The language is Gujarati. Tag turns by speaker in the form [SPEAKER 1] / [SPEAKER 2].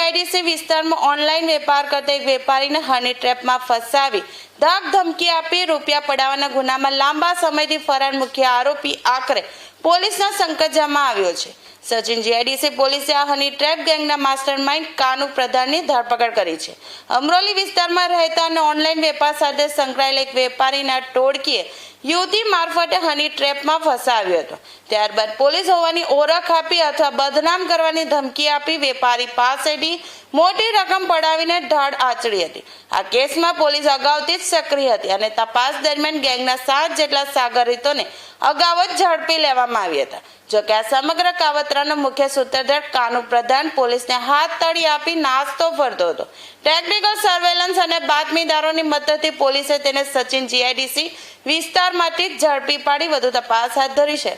[SPEAKER 1] જીઆઈડીસી વિસ્તારમાં ઓનલાઈન વેપાર કરતા એક વેપારીને હની ટ્રેપમાં ફસાવી ધાક ધમકી આપી રૂપિયા પડાવવાના ગુનામાં લાંબા સમયથી ફરાર મુખ્ય આરોપી આખરે પોલીસના સંકજામાં આવ્યો છે। સચિન જીઆઈડીસી પોલીસે આ હની ટ્રેપ ગેંગના માસ્ટરમાઇન્ડ કાનુ પ્રધાનની ધરપકડ કરી છે। અમરોલી વિસ્તારમાં રહેતા અને ઓનલાઈન વેપાર સાથે સંકળાયેલ એક વેપારીના ટોળકીએ યુવતી મારફતે હની ટ્રેપમાં ફસાવ્યો હતો। ત્યારબાદ પોલીસ હોવાની ઓળખ આપી અથવા બદનામ કરવાની ધમકી આપી વેપારી પાસેથી મોટી રકમ પડાવીને ધાડ આચરી હતી। આ કેસમાં પોલીસ અગાઉથી જ સક્રિય હતી અને તપાસ દરમિયાન ગેંગના 7 જેટલા સાગરીતોને અગાઉ જ ઝડપી લેવામાં આવ્યા હતા। જોકે આ સમગ્ર કાવતરાનો મુખ્ય સૂત્રધાર કાનુ પ્રધાન પોલીસને હાથ તળી આપી નાસ્તો ફરતો હતો। ટેકનિકલ સર્વેલન્સ અને બાતમીદારોની મદદથી પોલીસે તેને સચિન જીઆઈડીસી વિસ્તારમાંથી ઝડપી પાડી વધુ તપાસ હાથ ધરી છે।